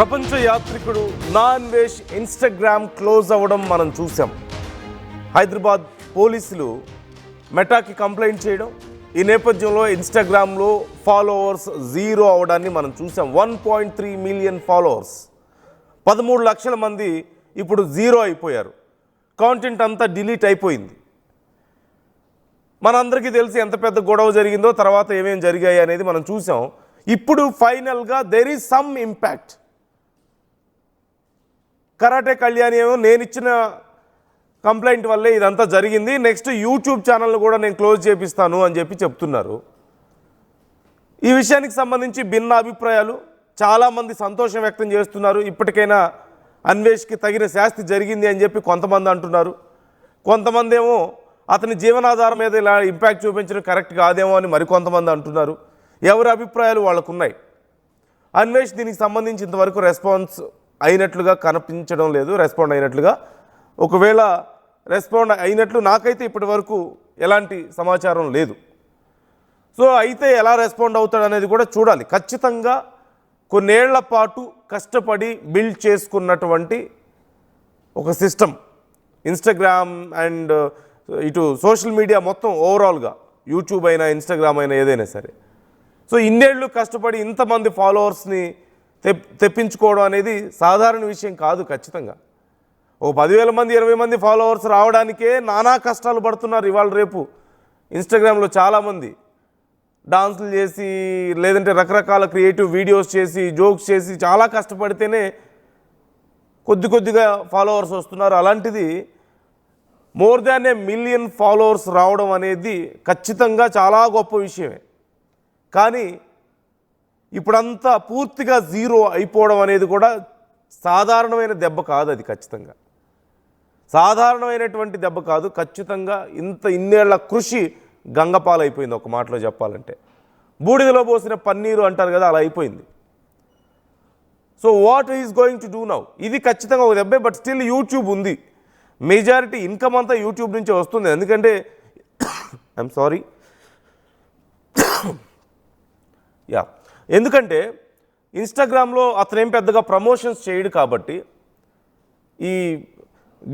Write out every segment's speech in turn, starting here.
ప్రపంచ యాత్రికుడు Anvesh Instagram close అవ్వడం మనం చూసాం. హైదరాబాద్ పోలీసులు మెటాకి కంప్లైంట్ చేయడం, ఈ నేపథ్యంలో ఇన్స్టాగ్రామ్లో ఫాలోవర్స్ జీరో అవడాన్ని మనం చూసాం. 1.3 మిలియన్ ఫాలోవర్స్, 13 లక్షల మంది ఇప్పుడు జీరో అయిపోయారు. కాంటెంట్ అంతా డిలీట్ అయిపోయింది. మనందరికీ తెలిసి ఎంత పెద్ద గొడవ జరిగిందో, తర్వాత ఏమేమి జరిగాయి అనేది మనం చూసాం. ఇప్పుడు ఫైనల్గా there is some impact. Karate Kalyani ఏమో నేను ఇచ్చిన కంప్లైంట్ వల్లే ఇదంతా జరిగింది, నెక్స్ట్ యూట్యూబ్ ఛానల్ను కూడా నేను క్లోజ్ చేపిస్తాను అని చెప్తున్నారు. ఈ విషయానికి సంబంధించి భిన్న అభిప్రాయాలు, చాలామంది సంతోషం వ్యక్తం చేస్తున్నారు. ఇప్పటికైనా అన్వేష్కి తగిన శాస్తి జరిగింది అని చెప్పి కొంతమంది అంటున్నారు. కొంతమంది ఏమో అతని జీవనాధారం మీద ఇలా ఇంపాక్ట్ చూపించడం కరెక్ట్ కాదేమో అని మరికొంతమంది అంటున్నారు. ఎవరి అభిప్రాయాలు వాళ్ళకున్నాయి. అన్వేష్ దీనికి సంబంధించి ఇంతవరకు రెస్పాన్స్ అయినట్లుగా కనిపించడం లేదు. రెస్పాండ్ అయినట్లుగా, ఒకవేళ రెస్పాండ్ అయినట్లు నాకైతే ఇప్పటి వరకు ఎలాంటి సమాచారం లేదు. సో అయితే ఎలా రెస్పాండ్ అవుతాడు అనేది కూడా చూడాలి. ఖచ్చితంగా కొన్నేళ్ల పాటు కష్టపడి బిల్డ్ చేసుకున్నటువంటి ఒక సిస్టమ్ ఇన్స్టాగ్రామ్ అండ్ ఇటు సోషల్ మీడియా మొత్తం ఓవరాల్గా, యూట్యూబ్ అయినా ఇన్స్టాగ్రామ్ అయినా ఏదైనా సరే. సో ఇన్నేళ్ళు కష్టపడి ఇంతమంది ఫాలోవర్స్ని తెప్పించుకోవడం అనేది సాధారణ విషయం కాదు. ఖచ్చితంగా ఓ 10,000 మంది 20 మంది ఫాలోవర్స్ రావడానికే నానా కష్టాలు పడుతున్నారు ఇవాళ రేపు. ఇన్స్టాగ్రామ్లో చాలామంది డాన్సులు చేసి, లేదంటే రకరకాల క్రియేటివ్ వీడియోస్ చేసి, జోక్స్ చేసి చాలా కష్టపడితేనే కొద్దిగా ఫాలోవర్స్ వస్తున్నారు. అలాంటిది మోర్ దాన్ 1 మిలియన్ ఫాలోవర్స్ రావడం అనేది ఖచ్చితంగా చాలా గొప్ప విషయమే. కానీ ఇప్పుడంతా పూర్తిగా జీరో అయిపోవడం అనేది కూడా సాధారణమైన దెబ్బ కాదు. అది ఖచ్చితంగా సాధారణమైనటువంటి దెబ్బ కాదు. ఖచ్చితంగా ఇన్నేళ్ల కృషి గంగపాలైపోయింది. ఒక మాటలో చెప్పాలంటే బూడిదలో పోసిన పన్నీరు అంటారు కదా, అలా అయిపోయింది. So what is going to do now? ఇది ఖచ్చితంగా ఒక దెబ్బే. బట్ స్టిల్ యూట్యూబ్ ఉంది. మెజారిటీ ఇన్కమ్ అంతా యూట్యూబ్ నుంచి వస్తుంది. ఎందుకంటే ఐఎమ్ సారీ ఎందుకంటే ఇన్స్టాగ్రామ్లో అతనేం పెద్దగా ప్రమోషన్స్ చేయడు కాబట్టి, ఈ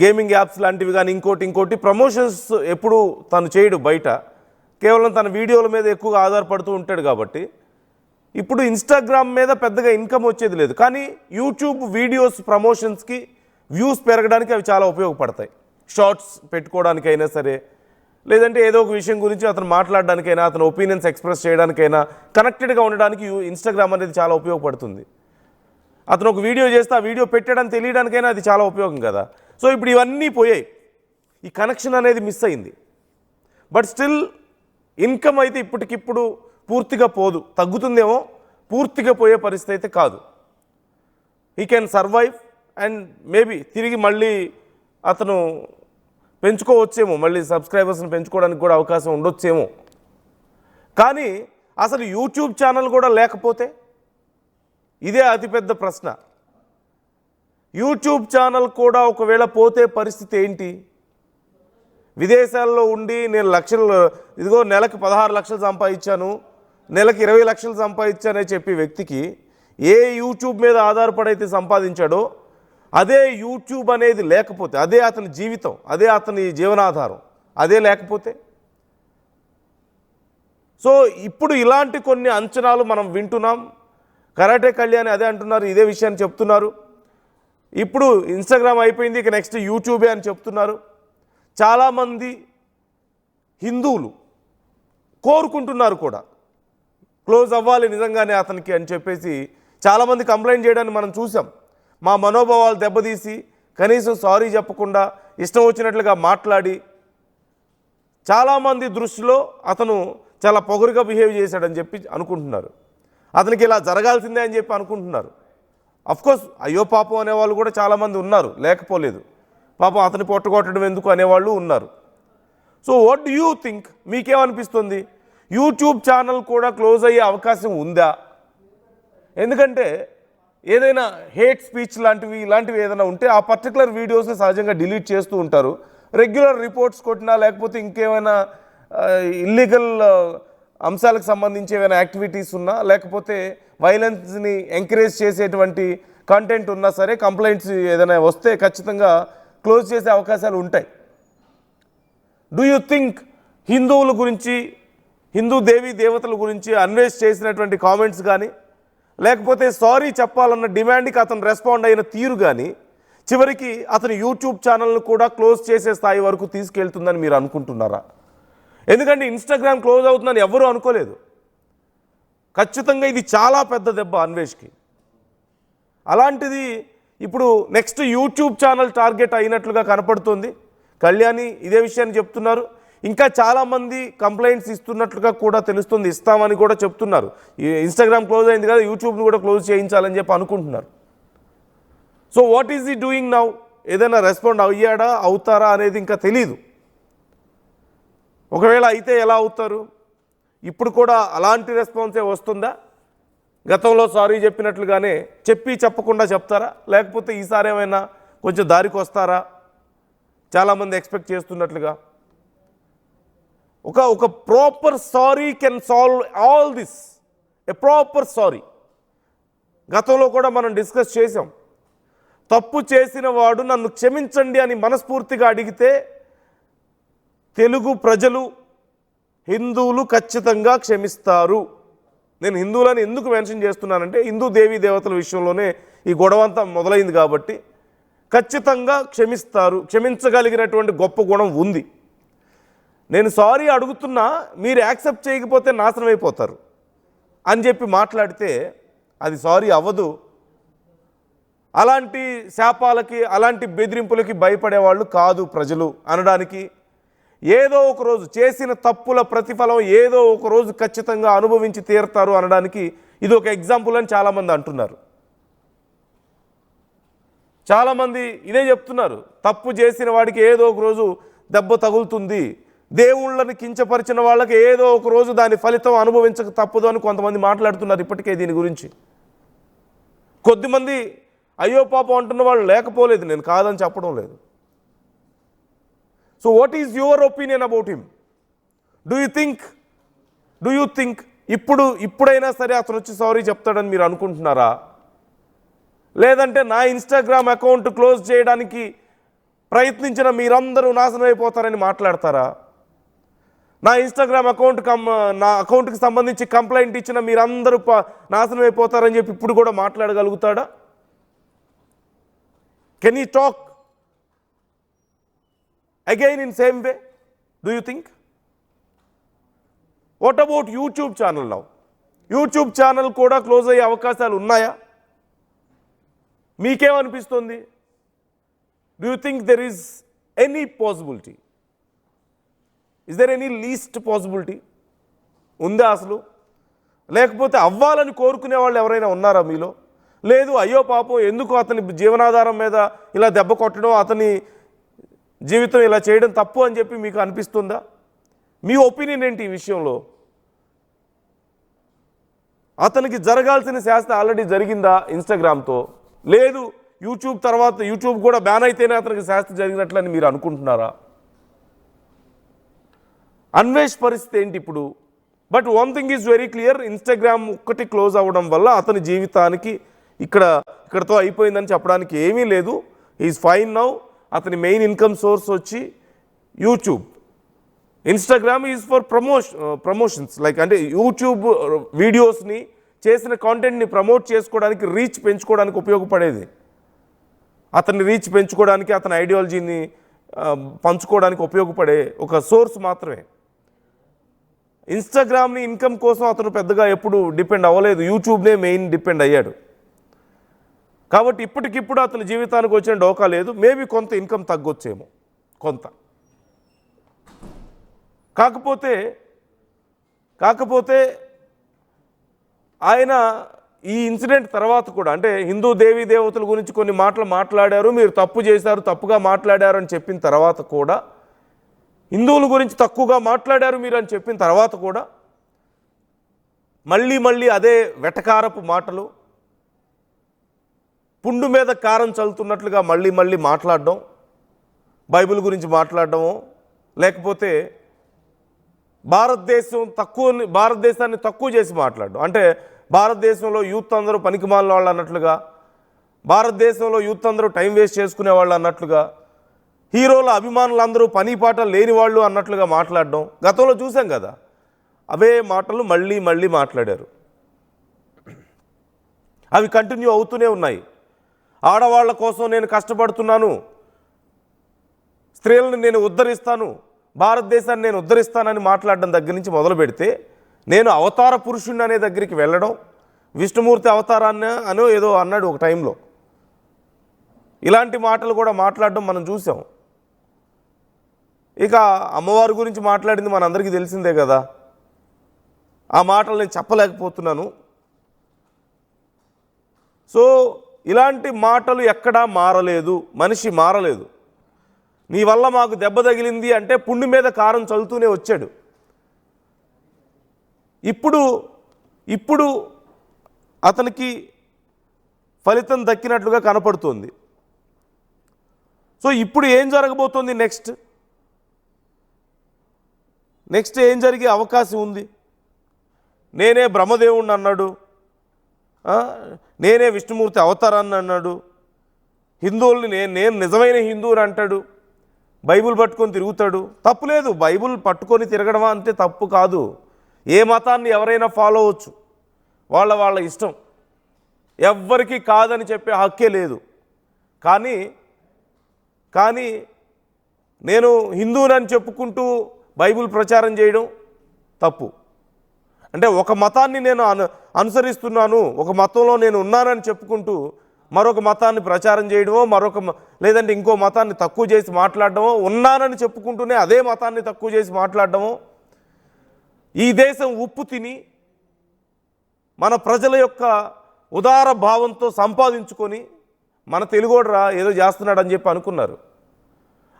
గేమింగ్ యాప్స్ లాంటివి కానీ ఇంకోటి ప్రమోషన్స్ ఎప్పుడు తను చేయడు బయట. కేవలం తన వీడియోల మీద ఎక్కువగా ఆధారపడుతూ ఉంటాడు కాబట్టి ఇప్పుడు ఇన్స్టాగ్రామ్ మీద పెద్దగా ఇన్కమ్ వచ్చేది లేదు. కానీ యూట్యూబ్ వీడియోస్ ప్రమోషన్స్కి, వ్యూస్ పెరగడానికి అవి చాలా ఉపయోగపడతాయి. షార్ట్స్ పెట్టుకోవడానికైనా సరే, లేదంటే ఏదో ఒక విషయం గురించి అతను మాట్లాడడానికైనా, అతను ఒపీనియన్స్ ఎక్స్ప్రెస్ చేయడానికైనా, కనెక్టెడ్గా ఉండడానికి ఇన్స్టాగ్రామ్ అనేది చాలా ఉపయోగపడుతుంది. అతను ఒక వీడియో చేస్తే ఆ వీడియో పెట్టడానికి తెలియడానికైనా అది చాలా ఉపయోగం కదా. సో ఇప్పుడు ఇవన్నీ పోయాయి, ఈ కనెక్షన్ అనేది మిస్ అయింది. బట్ స్టిల్ ఇన్కమ్ అయితే ఇప్పటికిప్పుడు పూర్తిగా పోదు, తగ్గుతుందేమో, పూర్తిగా పోయే పరిస్థితి అయితే కాదు. He can survive and maybe తిరిగి మళ్ళీ అతను పెంచుకోవచ్చేమో, మళ్ళీ సబ్స్క్రైబర్స్ని పెంచుకోవడానికి కూడా అవకాశం ఉండొచ్చేమో. కానీ అసలు యూట్యూబ్ ఛానల్ కూడా లేకపోతే, ఇదే అతిపెద్ద ప్రశ్న. యూట్యూబ్ ఛానల్ కూడా ఒకవేళ పోతే పరిస్థితి ఏంటి? విదేశాల్లో ఉండి నేను ఇదిగో నెలకు 16 లక్షలు సంపాదించాను, నెలకు 20 లక్షలు సంపాదించానని చెప్పే వ్యక్తికి ఏ యూట్యూబ్ మీద ఆధారపడైతే సంపాదించాడో అదే యూట్యూబ్ అనేది లేకపోతే, అదే అతని జీవితం, అదే అతని జీవనాధారం, అదే లేకపోతే, సో ఇప్పుడు ఇలాంటి కొన్ని అంచనాలు మనం వింటున్నాం. కరాటే కళ్యాణి అదే అంటున్నారు, ఇదే విషయాన్ని చెప్తున్నారు. ఇప్పుడు ఇన్స్టాగ్రామ్ అయిపోయింది, ఇక నెక్స్ట్ యూట్యూబే అని చెప్తున్నారు. చాలామంది హిందువులు కోరుకుంటున్నారు కూడా, క్లోజ్ అవ్వాలి నిజంగానే అతనికి అని చెప్పేసి చాలామంది కంప్లైంట్ చేయడాన్ని మనం చూసాం. మా మనోభావాలు దెబ్బతీసి కనీసం సారీ చెప్పకుండా ఇష్టం వచ్చినట్లుగా మాట్లాడి, చాలామంది దృష్టిలో అతను చాలా పొగరుగా బిహేవ్ చేశాడని చెప్పి అనుకుంటున్నారు. అతనికి ఇలా జరగాల్సిందే అని చెప్పి అనుకుంటున్నారు. అఫ్కోర్స్ అయ్యో పాపం అనేవాళ్ళు కూడా చాలామంది ఉన్నారు, లేకపోలేదు. పాపం అతని పొట్టగొట్టడం ఎందుకు అనేవాళ్ళు ఉన్నారు. So what do you think? మీకేమనిపిస్తుంది? యూట్యూబ్ ఛానల్ కూడా క్లోజ్ అయ్యే అవకాశం ఉందా? ఎందుకంటే ఏదైనా హేట్ స్పీచ్ ఇలాంటివి ఏదైనా ఉంటే ఆ పర్టికులర్ వీడియోస్ని సహజంగా డిలీట్ చేస్తూ ఉంటారు. రెగ్యులర్ రిపోర్ట్స్ కొట్టినా, లేకపోతే ఇంకేమైనా ఇల్లీగల్ అంశాలకు సంబంధించి ఏమైనా యాక్టివిటీస్ ఉన్నా, లేకపోతే వైలెన్స్ని ఎంకరేజ్ చేసేటువంటి కంటెంట్ ఉన్నా సరే కంప్లైంట్స్ ఏదైనా వస్తే ఖచ్చితంగా క్లోజ్ చేసే అవకాశాలు ఉంటాయి. డూ యూ థింక్ హిందువుల గురించి, హిందూ దేవీ దేవతల గురించి అన్వేష్ చేసినటువంటి కామెంట్స్ కానీ, లేకపోతే సారీ చెప్పాలన్న డిమాండ్కి అతను రెస్పాండ్ అయిన తీరు కానీ చివరికి అతని యూట్యూబ్ ఛానల్ను కూడా క్లోజ్ చేసే స్థాయి వరకు తీసుకెళ్తుందని మీరు అనుకుంటున్నారా? ఎందుకంటే ఇన్స్టాగ్రామ్ క్లోజ్ అవుతుందని ఎవరూ అనుకోలేదు. ఖచ్చితంగా ఇది చాలా పెద్ద దెబ్బ అన్వేష్కి. అలాంటిది ఇప్పుడు నెక్స్ట్ యూట్యూబ్ ఛానల్ టార్గెట్ అయినట్లుగా కనపడుతుంది. కళ్యాణి ఇదే విషయాన్ని చెప్తున్నారు. ఇంకా చాలామంది కంప్లైంట్స్ ఇస్తున్నట్లుగా కూడా తెలుస్తుంది, ఇస్తామని కూడా చెప్తున్నారు. ఈ ఇన్స్టాగ్రామ్ క్లోజ్ అయింది కదా, యూట్యూబ్ని కూడా క్లోజ్ చేయించాలని చెప్పి అనుకుంటున్నారు. సో వాట్ ఈజ్ ఈ డూయింగ్ నౌ? ఏదైనా రెస్పాండ్ అయ్యాడా, అవుతారా అనేది ఇంకా తెలీదు. ఒకవేళ అయితే ఎలా అవుతారు? ఇప్పుడు కూడా అలాంటి రెస్పాన్సే వస్తుందా? గతంలో సారీ చెప్పినట్లుగానే చెప్పి చెప్పకుండా చెప్తారా, లేకపోతే ఈసారి ఏమైనా కొంచెం దారికి వస్తారా? చాలామంది ఎక్స్పెక్ట్ చేస్తున్నట్లుగా ఒక proper sorry can solve all this. A proper sorry. గతంలో కూడా మనం డిస్కస్ చేసాం. తప్పు చేసిన వాడు నన్ను క్షమించండి అని మనస్ఫూర్తిగా అడిగితే తెలుగు ప్రజలు, హిందువులు ఖచ్చితంగా క్షమిస్తారు. నేను హిందువులని ఎందుకు మెన్షన్ చేస్తున్నానంటే హిందూ దేవీ దేవతల విషయంలోనే ఈ గొడవంతా మొదలైంది కాబట్టి ఖచ్చితంగా క్షమిస్తారు. క్షమించగలిగినటువంటి గొప్ప గుణం ఉంది. నేను సారీ అడుగుతున్నా, మీరు యాక్సెప్ట్ చేయకపోతే నాశనం అయిపోతారు అని చెప్పి మాట్లాడితే అది సారీ అవ్వదు. అలాంటి శాపాలకి, అలాంటి బెదిరింపులకి భయపడేవాళ్ళు కాదు ప్రజలు అనడానికి, ఏదో ఒక రోజు చేసిన తప్పుల ప్రతిఫలం ఏదో ఒక రోజు ఖచ్చితంగా అనుభవించి తీరుతారు అనడానికి ఇది ఒక ఎగ్జాంపుల్ అని చాలామంది అంటున్నారు. చాలామంది ఇదే చెప్తున్నారు, తప్పు చేసిన వాడికి ఏదో ఒక రోజు దెబ్బ తగులుతుంది, దేవుళ్ళని కించపరిచిన వాళ్ళకి ఏదో ఒక రోజు దాని ఫలితం అనుభవించక తప్పదు అని కొంతమంది మాట్లాడుతున్నారు ఇప్పటికే దీని గురించి. కొద్దిమంది అయ్యో పాపం అంటున్న వాళ్ళు లేకపోలేదు, నేను కాదని చెప్పడం లేదు. So what is your opinion about him? Do you think ఇప్పుడైనా సరే అతను వచ్చి సారీ చెప్తాడని మీరు అనుకుంటున్నారా? లేదంటే నా ఇన్స్టాగ్రామ్ అకౌంట్ క్లోజ్ చేయడానికి ప్రయత్నించిన మీరందరూ నాశనం అయిపోతారని మాట్లాడతారా? నా ఇన్స్టాగ్రామ్ నా అకౌంట్కి సంబంధించి కంప్లైంట్ ఇచ్చిన మీరందరూ నాశనం అయిపోతారని చెప్పి ఇప్పుడు కూడా మాట్లాడగలుగుతాడా? Can you talk again in same way? Do you think? What about YouTube channel now? YouTube channel కూడా క్లోజ్ అయ్యే అవకాశాలు ఉన్నాయా? మీకేమనిపిస్తుంది? Do you think there is any possibility? Is there any least possibility? ఉందా అసలు? లేకపోతే అవ్వాలని కోరుకునే వాళ్ళు ఎవరైనా ఉన్నారా మీలో? లేదు, అయ్యో పాపం ఎందుకు అతని జీవనాధారం మీద ఇలా దెబ్బ కొట్టడం, అతని జీవితం ఇలా చేయడం తప్పు అని చెప్పి మీకు అనిపిస్తుందా? మీ ఒపీనియన్ ఏంటి ఈ విషయంలో? అతనికి జరగాల్సిన శాస్త్ర ఆల్రెడీ జరిగిందా ఇన్స్టాగ్రామ్తో? లేదు, యూట్యూబ్ తర్వాత యూట్యూబ్ కూడా బ్యాన్ అయితేనే అతనికి శాస్త్ర జరిగినట్లని మీరు అనుకుంటున్నారా? అన్వేష్ పరిస్థితి ఏంటి ఇప్పుడు? But one thing is very clear, Instagram ఒక్కటి క్లోజ్ అవ్వడం వల్ల అతని జీవితానికి ఇక్కడతో అయిపోయిందని చెప్పడానికి ఏమీ లేదు. Is fine now. అతని మెయిన్ ఇన్కమ్ సోర్స్ వచ్చి YouTube. Instagram is for promotions, like అంటే యూట్యూబ్ వీడియోస్ని, చేసిన కాంటెంట్ని ప్రమోట్ చేసుకోవడానికి, రీచ్ పెంచుకోవడానికి ఉపయోగపడేది. అతని రీచ్ పెంచుకోవడానికి, అతని ఐడియాలజీని పంచుకోవడానికి ఉపయోగపడే ఒక సోర్స్ మాత్రమే. ఇన్స్టాగ్రామ్ని ఇన్కమ్ కోసం అతను పెద్దగా ఎప్పుడు డిపెండ్ అవ్వలేదు, యూట్యూబ్నే మెయిన్ డిపెండ్ అయ్యాడు. కాబట్టి ఇప్పటికిప్పుడు అతని జీవితానికి వచ్చిన డోకా లేదు. మేబీ కొంత ఇన్కమ్ తగ్గొచ్చేమో, కొంత. కాకపోతే ఆయన ఈ ఇన్సిడెంట్ తర్వాత కూడా, అంటే హిందూ దేవీ దేవతల గురించి కొన్ని మాటలు మాట్లాడారు, మీరు తప్పు చేశారు, తప్పుగా మాట్లాడారు అని చెప్పిన తర్వాత కూడా, హిందువుల గురించి తక్కువగా మాట్లాడారు మీరు అని చెప్పిన తర్వాత కూడా మళ్ళీ అదే వెటకారపు మాటలు, పుండు మీద కారం చల్లుతున్నట్లుగా మళ్ళీ మాట్లాడడం, బైబిల్ గురించి మాట్లాడడము, లేకపోతే భారతదేశాన్ని తక్కువ చేసి మాట్లాడడం, అంటే భారతదేశంలో యూత్ అందరూ పనికిమాలిన వాళ్ళు అన్నట్లుగా భారతదేశంలో యూత్ అందరూ టైం వేస్ట్ చేసుకునేవాళ్ళు అన్నట్లుగా, హీరోల అభిమానులందరూ పని పాట లేని వాళ్ళు అన్నట్లుగా మాట్లాడడం గతంలో చూసాం కదా. అవే మాటలు మళ్ళీ మళ్ళీ మాట్లాడారు. అవి కంటిన్యూ అవుతూనే ఉన్నాయి. ఆడవాళ్ళ కోసం నేను కష్టపడుతున్నాను, స్త్రీలను నేను ఉద్ధరిస్తాను, భారతదేశాన్ని నేను ఉద్ధరిస్తానని మాట్లాడడం దగ్గర నుంచి మొదలు పెడితే, నేను అవతార పురుషుణ్ణి అనే దగ్గరికి వెళ్ళడం, విష్ణుమూర్తి అవతారాన్ని అనో ఏదో అన్నాడు ఒక టైంలో, ఇలాంటి మాటలు కూడా మాట్లాడడం మనం చూసాం. ఇక అమ్మవారి గురించి మాట్లాడింది మనందరికీ తెలిసిందే కదా. ఆ మాటలు నేను చెప్పలేకపోతున్నాను. సో ఇలాంటి మాటలు ఎక్కడా మారలేదు, మనిషి మారలేదు. నీ వల్ల మాకు దెబ్బ తగిలింది అంటే పుండు మీద కారం చల్లుతూనే వచ్చాడు. ఇప్పుడు అతనికి ఫలితం దక్కినట్లుగా కనపడుతోంది. సో ఇప్పుడు ఏం జరగబోతోంది, నెక్స్ట్ ఏం జరిగే అవకాశం ఉంది? నేనే బ్రహ్మదేవుణ్ణి అన్నాడు, నేనే విష్ణుమూర్తి అవతారాన్ని అన్నాడు, హిందువుల్ని నేను నిజమైన హిందువుని అంటాడు, బైబిల్ పట్టుకొని తిరుగుతాడు. తప్పులేదు, బైబిల్ పట్టుకొని తిరగడం అంతే తప్పు కాదు. ఏ మతాన్ని ఎవరైనా ఫాలో అవ్వచ్చు, వాళ్ళ ఇష్టం, ఎవ్వరికీ కాదని చెప్పే హక్కే లేదు. కానీ నేను హిందువునని చెప్పుకుంటూ బైబిల్ ప్రచారం చేయడం తప్పు. అంటే ఒక మతాన్ని నేను అనుసరిస్తున్నాను, ఒక మతంలో నేను ఉన్నానని చెప్పుకుంటూ మరొక మతాన్ని ప్రచారం చేయడమో, లేదంటే ఇంకో మతాన్ని తక్కువ చేసి మాట్లాడడమో, ఉన్నానని చెప్పుకుంటూనే అదే మతాన్ని తక్కువ చేసి మాట్లాడడమో, ఈ దేశం ఉప్పు తిని మన ప్రజల యొక్క ఉదార భావంతో సంపాదించుకొని మన తెలుగోడ్రా ఏదో చేస్తున్నాడని చెప్పి అనుకున్నారు.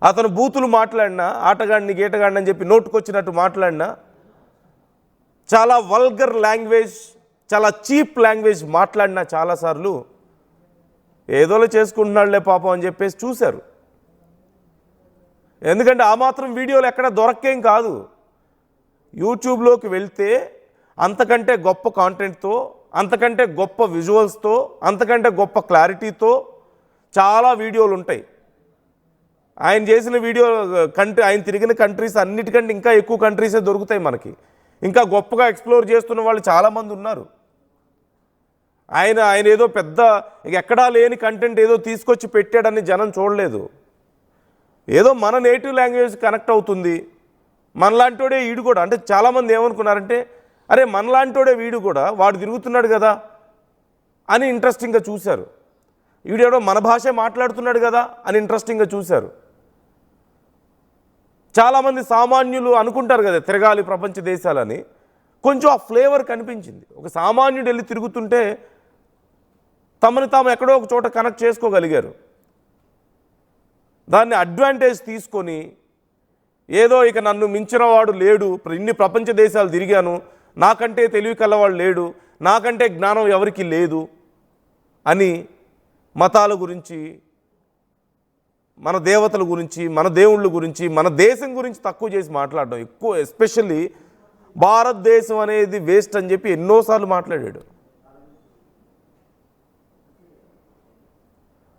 అతను బూతులు మాట్లాడినా, ఆటగాడిని గీటగాడిని అని చెప్పి నోటుకొచ్చినట్టు మాట్లాడినా, చాలా వల్గర్ లాంగ్వేజ్, చాలా చీప్ లాంగ్వేజ్ మాట్లాడినా చాలాసార్లు ఏదోలో చేసుకుంటున్నాడులే పాపం అని చెప్పేసి చూశారు. ఎందుకంటే ఆ మాత్రం వీడియోలు ఎక్కడ దొరక్కేం కాదు. యూట్యూబ్లోకి వెళ్తే అంతకంటే గొప్ప కాంటెంట్తో, అంతకంటే గొప్ప విజువల్స్తో, అంతకంటే గొప్ప క్లారిటీతో చాలా వీడియోలు ఉంటాయి. ఆయన చేసిన వీడియో ఆయన తిరిగిన కంట్రీస్ అన్నిటికంటే ఇంకా ఎక్కువ కంట్రీసే దొరుకుతాయి మనకి. ఇంకా గొప్పగా ఎక్స్ప్లోర్ చేస్తున్న వాళ్ళు చాలామంది ఉన్నారు. ఆయన ఏదో పెద్ద ఎక్కడా లేని కంటెంట్ ఏదో తీసుకొచ్చి పెట్టాడని జనం చూడలేదు. ఏదో మన నేటివ్ లాంగ్వేజ్ కనెక్ట్ అవుతుంది, మనలాంటోడే వీడు కూడా. అంటే చాలామంది ఏమనుకున్నారంటే, అరే మనలాంటోడే వీడు కూడా, వాడు తిరుగుతున్నాడు కదా అని ఇంట్రెస్టింగ్గా చూశారు. వీడేడో మన భాషే మాట్లాడుతున్నాడు కదా అని ఇంట్రెస్టింగ్గా చూశారు. చాలామంది సామాన్యులు అనుకుంటారు కదా తిరగాలి ప్రపంచ దేశాలని, కొంచెం ఆ ఫ్లేవర్ కనిపించింది. ఒక సామాన్యుడు వెళ్ళి తిరుగుతుంటే తమను తాము ఎక్కడో ఒక చోట కనెక్ట్ చేసుకోగలిగారు. దాన్ని అడ్వాంటేజ్ తీసుకొని ఏదో ఇక నన్ను మించిన వాడు లేడు, ఇన్ని ప్రపంచ దేశాలు తిరిగాను, నాకంటే తెలివి కలవాడు లేడు, నాకంటే జ్ఞానం ఎవరికి లేదు అని మతాల గురించి, మన దేవతల గురించి, మన దేవుళ్ళ గురించి, మన దేశం గురించి తక్కువ చేసి మాట్లాడడం ఎక్కువ. ఎస్పెషల్లీ భారతదేశం అనేది వేస్ట్ అని చెప్పి ఎన్నోసార్లు మాట్లాడాడు.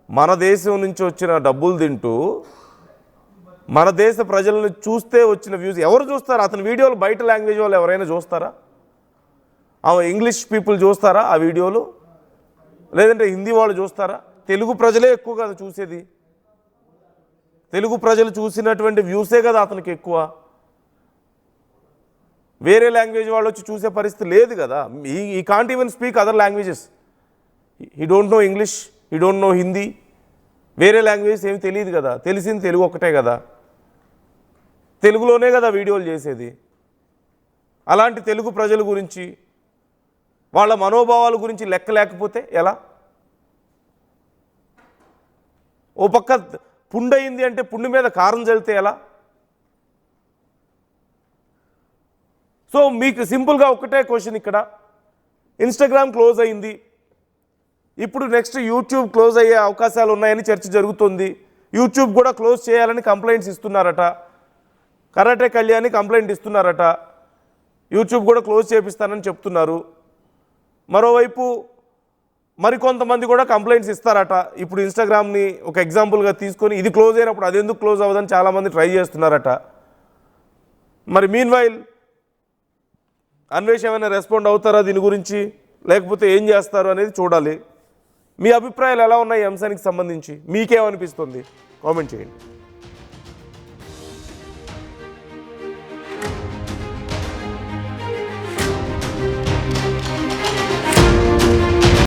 మన దేశం నుంచి వచ్చిన డబ్బులు తింటూ మన దేశ ప్రజలను చూస్తే వచ్చిన వ్యూస్ ఎవరు చూస్తారు? అతని వీడియోలు బయట లాంగ్వేజ్ వాళ్ళు ఎవరైనా చూస్తారా? ఇంగ్లీష్ పీపుల్ చూస్తారా ఆ వీడియోలు? లేదంటే హిందీ వాళ్ళు చూస్తారా? తెలుగు ప్రజలే ఎక్కువ కదా చూసేది. తెలుగు ప్రజలు చూసినటువంటి వ్యూసే కదా అతనికి ఎక్కువ. వేరే లాంగ్వేజ్ వాళ్ళు వచ్చి చూసే పరిస్థితి లేదు కదా. ఈ can't even speak other languages. He don't know English, he don't know Hindi, వేరే లాంగ్వేజ్ ఏమి తెలియదు కదా. తెలిసింది తెలుగు ఒకటే కదా, తెలుగులోనే కదా వీడియోలు చేసేది. అలాంటి తెలుగు ప్రజల గురించి, వాళ్ళ మనోభావాల గురించి లెక్క లేకపోతే ఎలా? ఓ పక్క పుండయింది అంటే పుండు మీద కారం చల్లితే ఎలా? సో మీకు సింపుల్గా ఒకటే క్వశ్చన్ ఇక్కడ. ఇన్స్టాగ్రామ్ క్లోజ్ అయింది, ఇప్పుడు నెక్స్ట్ యూట్యూబ్ క్లోజ్ అయ్యే అవకాశాలు ఉన్నాయని చర్చ జరుగుతుంది. యూట్యూబ్ కూడా క్లోజ్ చేయాలని కంప్లైంట్స్ ఇస్తున్నారట. కరాటే కళ్యాణి కంప్లైంట్ ఇస్తున్నారట, యూట్యూబ్ కూడా క్లోజ్ చేపిస్తానని చెప్తున్నారు. మరోవైపు మరికొంతమంది కూడా కంప్లైంట్స్ ఇస్తారట. ఇప్పుడు ఇన్స్టాగ్రామ్ని ఒక ఎగ్జాంపుల్గా తీసుకొని ఇది క్లోజ్ అయినప్పుడు అది ఎందుకు క్లోజ్ అవ్వదని చాలామంది ట్రై చేస్తున్నారట. మరి మీన్ వైల్ అన్వేష్ ఏమైనా రెస్పాండ్ అవుతారా దీని గురించి, లేకపోతే ఏం చేస్తారు అనేది చూడాలి. మీ అభిప్రాయాలు ఎలా ఉన్నాయి ఈ అంశానికి సంబంధించి? మీకేమనిపిస్తుంది కామెంట్ చేయండి.